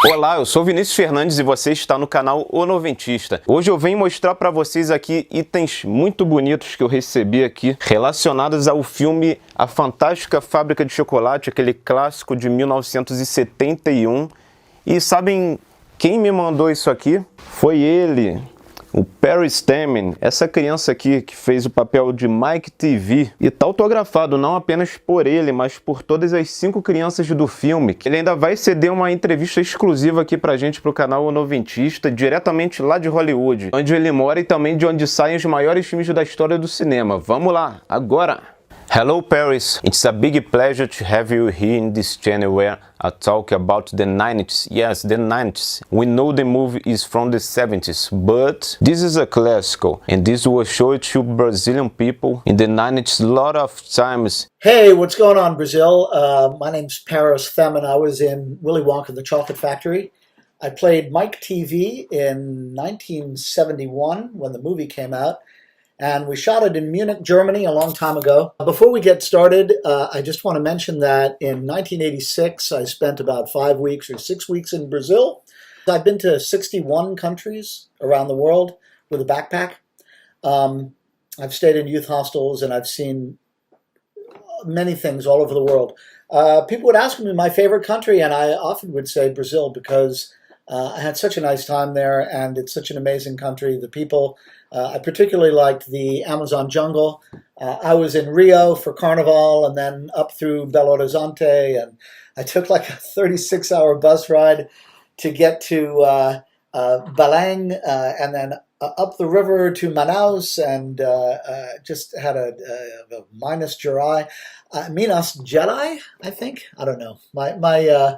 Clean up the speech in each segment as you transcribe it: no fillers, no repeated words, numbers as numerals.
Olá, eu sou Vinícius Fernandes e você está no canal O Noventista. Hoje eu venho mostrar para vocês aqui itens muito bonitos que eu recebi aqui relacionados ao filme A Fantástica Fábrica de Chocolate, aquele clássico de 1971. E sabem quem me mandou isso aqui? Foi ele, o Themmen, essa criança aqui que fez o papel de Mike Teevee. E tá autografado não apenas por ele, mas por todas as 5 crianças do filme. Ele ainda vai ceder uma entrevista exclusiva aqui pra gente, pro canal O Noventista, diretamente lá de Hollywood, onde ele mora e também de onde saem os maiores filmes da história do cinema. Vamos lá, agora! Hello Paris, it's a big pleasure to have you here in this channel where I talk about the 90s. Yes, the 90s. We know the movie is from the 70s, but this is a classical and this was shown to Brazilian people in the 90s a lot of times. Hey, what's going on, Brazil? My name's Paris Themmen. I was in Willy Wonka and the Chocolate Factory. I played Mike Teevee in 1971 when the movie came out. And we shot it in Munich, Germany a long time ago. Before we get started, I just want to mention that in 1986, I spent about 5 weeks or 6 weeks in Brazil. I've been to 61 countries around the world with a backpack. I've stayed in youth hostels and I've seen many things all over the world. People would ask me my favorite country, and I often would say Brazil because I had such a nice time there, and it's such an amazing country. The people, I particularly liked the Amazon jungle. I was in Rio for Carnival and then up through Belo Horizonte, and I took like a 36-hour bus ride to get to Belém, and then up the river to Manaus, and just had a Minas Gerais, I think. I don't know. My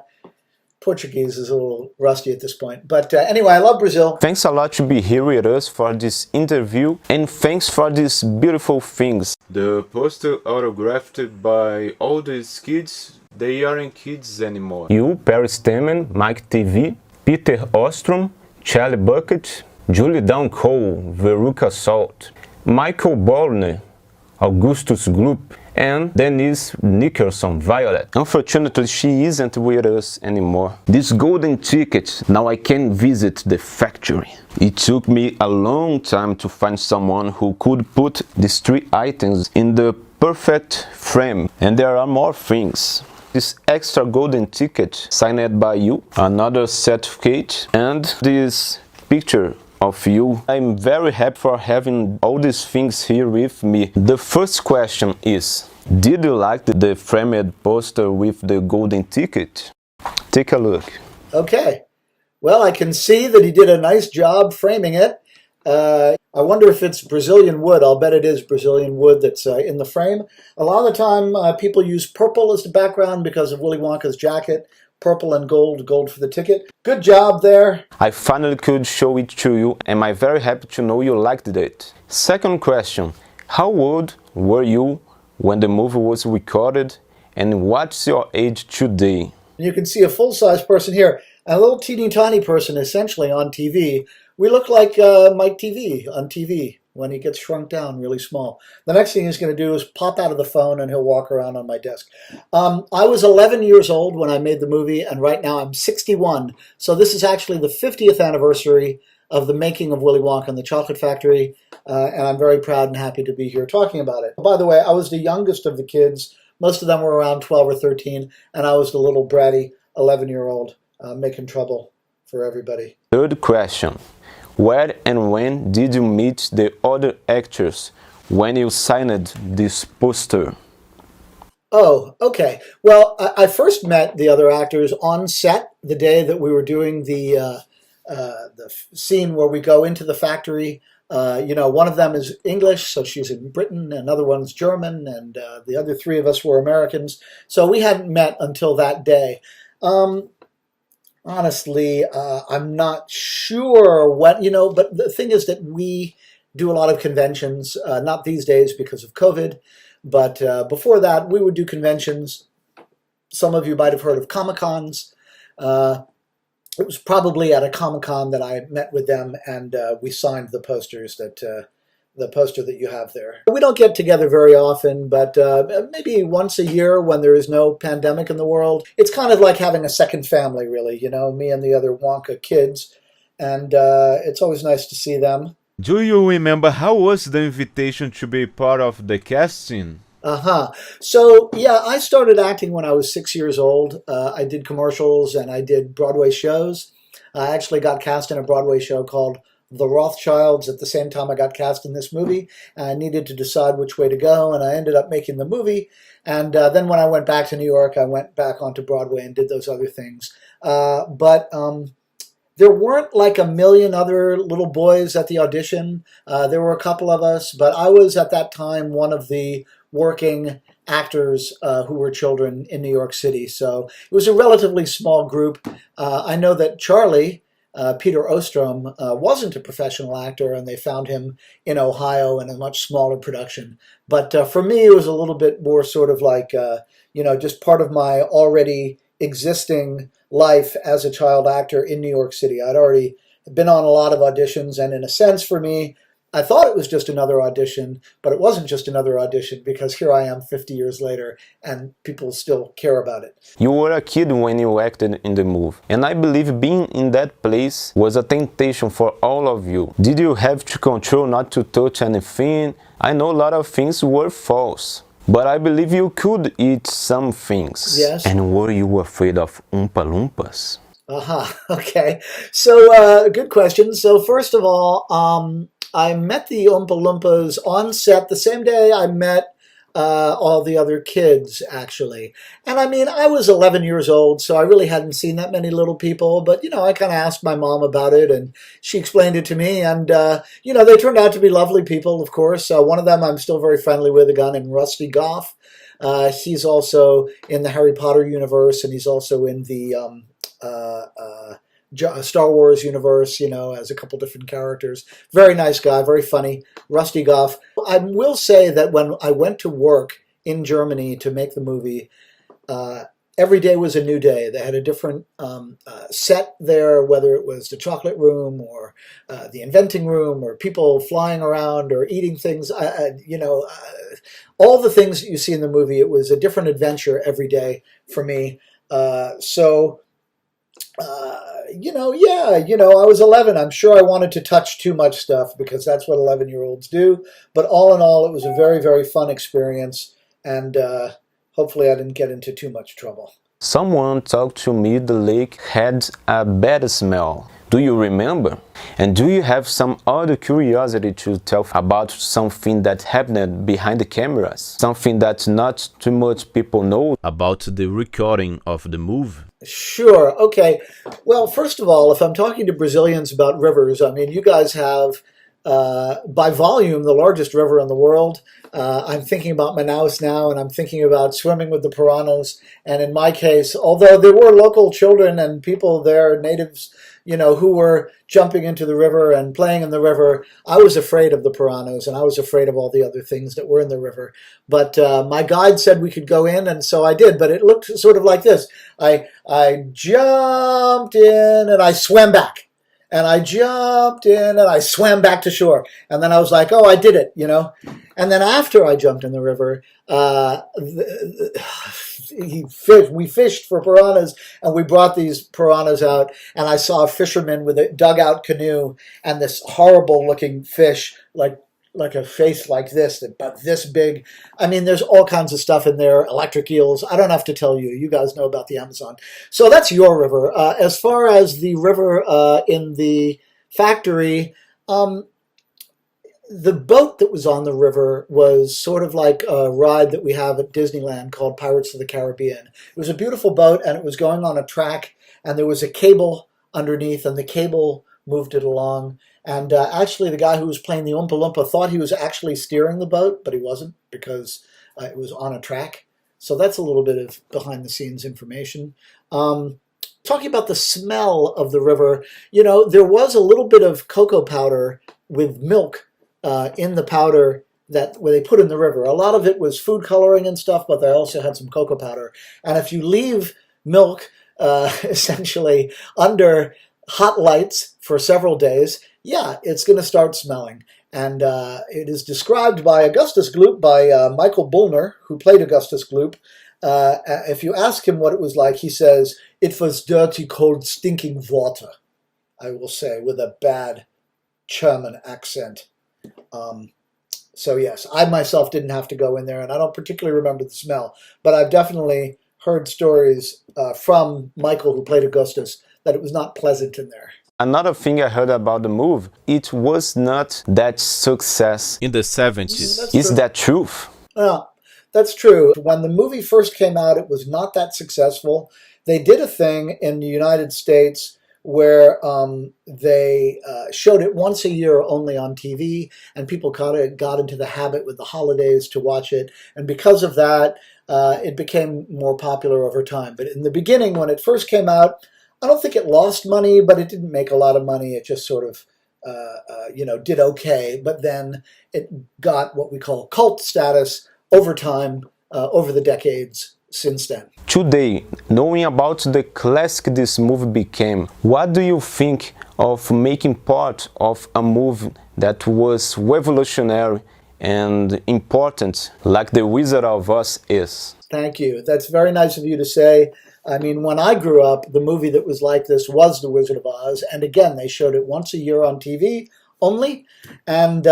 Portuguese is a little rusty at this point. But anyway, I love Brazil. Thanks a lot to be here with us for this interview, and thanks for these beautiful things. The poster autographed by all these kids, they aren't kids anymore. You, Paris Themmen, Mike Teevee, Peter Ostrom, Charlie Bucket, Julie Dawn Cole, Veruca Salt, Michael Borner, Augustus Gloop, and Denise Nickerson Violet. Unfortunately, she isn't with us anymore. This golden ticket, now I can visit the factory. It took me a long time to find someone who could put these 3 items in the perfect frame. And there are more things. This extra golden ticket signed by you, another certificate, and this picture of you. I'm very happy for having all these things here with me. The first question is, did you like the framed poster with the golden ticket? Take a look. Okay. Well, I can see that he did a nice job framing it. I wonder if it's Brazilian wood. I'll bet it is Brazilian wood that's in the frame. A lot of the time, people use purple as the background because of Willy Wonka's jacket. Purple and gold for the ticket. Good job there. I finally could show it to you, and I'm very happy to know you liked it. Second question, how old were you when the movie was recorded, and what's your age today? You can see a full-size person here, a little teeny tiny person essentially on TV. We look like Mike Teevee on TV when he gets shrunk down really small. The next thing he's going to do is pop out of the phone and he'll walk around on my desk. I was 11 years old when I made the movie, and right now I'm 61. So this is actually the 50th anniversary of the making of Willy Wonka and the Chocolate Factory, and I'm very proud and happy to be here talking about it. By the way, I was the youngest of the kids. Most of them were around 12 or 13, and I was the little bratty 11-year-old making trouble for everybody. Third question. Where and when did you meet the other actors when you signed this poster? Oh, okay. Well, I first met the other actors on set the day that we were doing the scene where we go into the factory. One of them is English, so she's in Britain. Another one's German, and the other 3 of us were Americans. So we hadn't met until that day. Honestly, I'm not sure what, but the thing is that we do a lot of conventions, not these days because of COVID, but before that, we would do conventions. Some of you might have heard of Comic-Cons. It was probably at a Comic-Con that I met with them, and we signed the posters that the poster that you have there. We don't get together very often, but maybe once a year when there is no pandemic in the world. It's kind of like having a second family, really, you know, me and the other Wonka kids. And it's always nice to see them. Do you remember how was the invitation to be part of the casting? So, yeah, I started acting when I was 6 years old. I did commercials and I did Broadway shows. I actually got cast in a Broadway show called The Rothschilds at the same time I got cast in this movie. I needed to decide which way to go, and I ended up making the movie. And then when I went back to New York, I went back onto Broadway and did those other things. But there weren't like a million other little boys at the audition. There were a couple of us, but I was at that time one of the working actors who were children in New York City. So it was a relatively small group. I know that Charlie, Peter Ostrom, wasn't a professional actor, and they found him in Ohio in a much smaller production. But for me, it was a little bit more sort of like, you know, just part of my already existing life as a child actor in New York City. I'd already been on a lot of auditions, and in a sense, for me, I thought it was just another audition, but it wasn't just another audition, because here I am 50 years later and people still care about it. You were a kid when you acted in the movie, and I believe being in that place was a temptation for all of you. Did you have to control not to touch anything? I know a lot of things were false, but I believe you could eat some things. Yes. And were you afraid of Oompa Loompas? Okay. So, good question. So first of all, I met the Oompa Loompas on set the same day I met all the other kids, actually. And I mean, I was 11 years old, so I really hadn't seen that many little people. But, you know, I kind of asked my mom about it, and she explained it to me. And, you know, they turned out to be lovely people, of course. One of them I'm still very friendly with, a guy named Rusty Goff. He's also in the Harry Potter universe, and he's also in the Star Wars universe, you know, as a couple different characters. Very nice guy, very funny, Rusty Goff. I will say that when I went to work in Germany to make the movie, every day was a new day. They had a different set there, whether it was the chocolate room or the inventing room or people flying around or eating things, you know, all the things that you see in the movie. It was a different adventure every day for me. You know, yeah, you know, I was 11. I'm sure I wanted to touch too much stuff because that's what 11-year-olds do. But all in all, it was a very, very fun experience. And hopefully I didn't get into too much trouble. Someone talked to me the lake had a bad smell. Do you remember? And do you have some other curiosity to tell about something that happened behind the cameras? Something that not too much people know about the recording of the movie? Sure. Okay. Well, first of all, if I'm talking to Brazilians about rivers, I mean, you guys have, by volume, the largest river in the world. I'm thinking about Manaus now, and I'm thinking about swimming with the piranhas. And in my case, although there were local children and people there, natives, you know, who were jumping into the river and playing in the river, I was afraid of the piranhas, and I was afraid of all the other things that were in the river. But my guide said we could go in, and so I did. But it looked sort of like this. I jumped in, and I swam back. And I jumped in, and I swam back to shore. And then I was like, oh, I did it, you know. And then after I jumped in the river, we fished for piranhas, and we brought these piranhas out, and I saw a fisherman with a dugout canoe and this horrible-looking fish, like a face like this, about this big. I mean, there's all kinds of stuff in there, electric eels. I don't have to tell you. You guys know about the Amazon. So that's your river. As far as the river in the factory, the boat that was on the river was sort of like a ride that we have at Disneyland called Pirates of the Caribbean. It was a beautiful boat, and it was going on a track, and there was a cable underneath, and the cable moved it along. And actually, the guy who was playing the Oompa Loompa thought he was actually steering the boat, but he wasn't, because it was on a track. So that's a little bit of behind-the-scenes information. Talking about the smell of the river, you know, there was a little bit of cocoa powder with milk in the powder where they put in the river. A lot of it was food coloring and stuff, but they also had some cocoa powder. And if you leave milk essentially under hot lights for several days, yeah, it's going to start smelling. And it is described by Augustus Gloop, by Michael Bullner, who played Augustus Gloop. If you ask him what it was like, he says, "It was dirty, cold, stinking water," I will say, with a bad German accent. So yes, I myself didn't have to go in there, and I don't particularly remember the smell, but I've definitely heard stories from Michael, who played Augustus, that it was not pleasant in there. Another thing I heard about the movie, it was not that success in the 70s. Is that truth? That's true. When the movie first came out, it was not that successful. They did a thing in the United States where they showed it once a year only on TV, and people got into the habit with the holidays to watch it. And because of that, it became more popular over time. But in the beginning, when it first came out, I don't think it lost money, but it didn't make a lot of money. It just sort of, did okay. But then it got what we call cult status over time, over the decades since then. Today, knowing about the classic this movie became, what do you think of making part of a movie that was revolutionary and important, like The Wizard of Oz is? Thank you. That's very nice of you to say. I mean, when I grew up, the movie that was like this was The Wizard of Oz. And again, they showed it once a year on TV only. And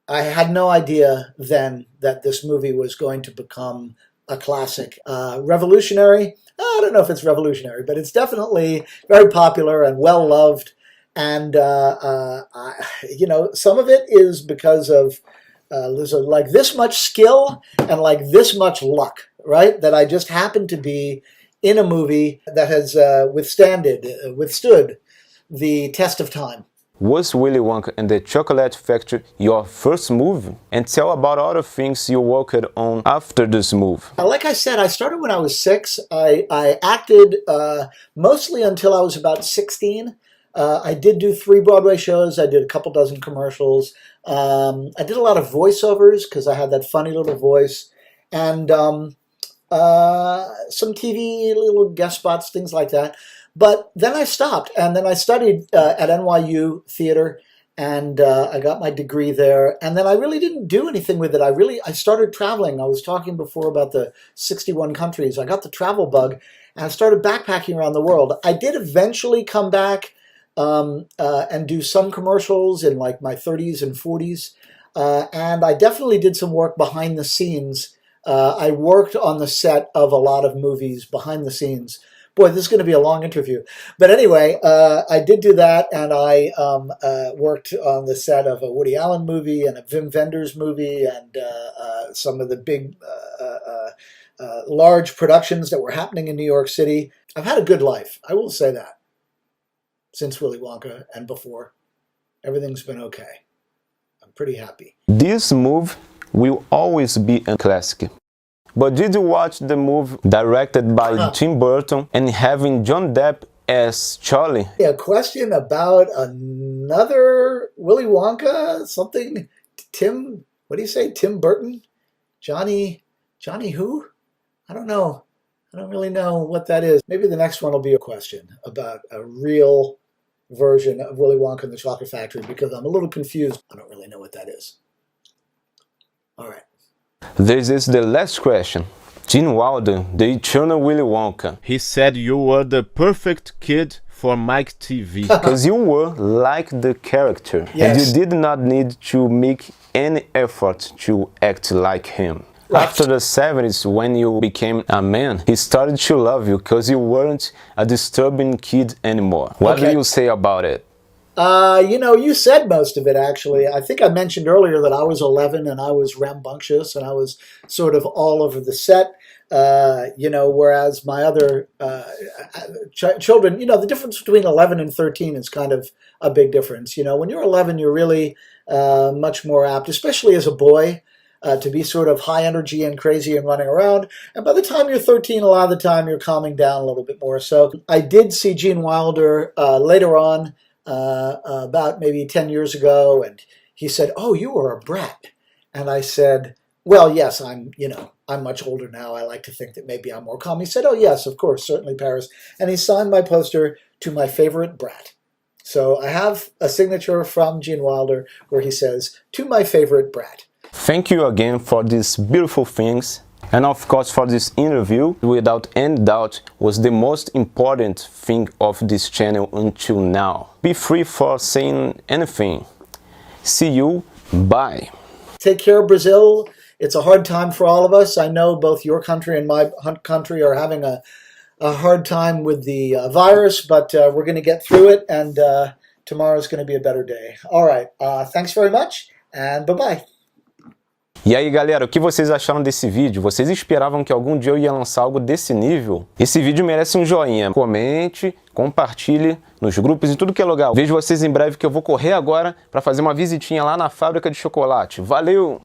I had no idea then that this movie was going to become a classic. Revolutionary? I don't know if it's revolutionary, but it's definitely very popular and well-loved. And, some of it is because of there's like this much skill and like this much luck, right? That I just happened to be in a movie that has withstood the test of time. Was Willy Wonka and the Chocolate Factory your first movie? And tell about other things you worked on after this movie. Like I said, I started when I was 6. I acted mostly until I was about 16. I did do 3 Broadway shows. I did a couple dozen commercials. I did a lot of voiceovers because I had that funny little voice. And some TV, little guest spots, things like that. But then I stopped, and then I studied at NYU theater, and I got my degree there. And then I really didn't do anything with it. I started traveling. I was talking before about the 61 countries. I got the travel bug, and I started backpacking around the world. I did eventually come back and do some commercials in like my 30s and 40s. And I definitely did some work behind the scenes. I worked on the set of a lot of movies behind the scenes. Boy, this is going to be a long interview. But anyway, I did do that, and I worked on the set of a Woody Allen movie and a Wim Wenders movie and some of the big, large productions that were happening in New York City. I've had a good life, I will say that, since Willy Wonka and before. Everything's been okay. I'm pretty happy. This movie will always be a classic. But did you watch the movie directed by Tim Burton and having John Depp as Charlie? Yeah, question about another Willy Wonka, something, Tim, what do you say, Tim Burton? Johnny who? I don't know. I don't really know what that is. Maybe the next one will be a question about a real version of Willy Wonka and the Chocolate Factory, because I'm a little confused. I don't really know what that is. All right. This is the last question. Gene Wilder, the eternal Willy Wonka. He said you were the perfect kid for Mike Teevee. Because you were like the character. Yes. And you did not need to make any effort to act like him. Right. After the 70s, when you became a man, he started to love you because you weren't a disturbing kid anymore. What do you say about it? You said most of it, actually. I think I mentioned earlier that I was 11 and I was rambunctious and I was sort of all over the set, whereas my other children, the difference between 11 and 13 is kind of a big difference. When you're 11, you're really much more apt, especially as a boy, to be sort of high energy and crazy and running around. And by the time you're 13, a lot of the time you're calming down a little bit more. So I did see Gene Wilder later on, about maybe 10 years ago, and he said, "Oh, you were a brat." And I said, "Well, yes, I'm much older now. I like to think that maybe I'm more calm." He said, "Oh, yes, of course, certainly, Paris." And he signed my poster to my favorite brat. So I have a signature from Gene Wilder where he says, "To my favorite brat." Thank you again for these beautiful things. And of course for this interview, without any doubt, was the most important thing of this channel until now. Be free for saying anything. See you, bye. Take care, Brazil. It's a hard time for all of us. I know both your country and my country are having a hard time with the virus, but we're going to get through it, and tomorrow's going to be a better day. All right, thanks very much, and bye-bye. E aí galera, o que vocês acharam desse vídeo? Vocês esperavam que algum dia eu ia lançar algo desse nível? Esse vídeo merece um joinha. Comente, compartilhe nos grupos e tudo que é lugar. Vejo vocês em breve, que eu vou correr agora para fazer uma visitinha lá na fábrica de chocolate. Valeu!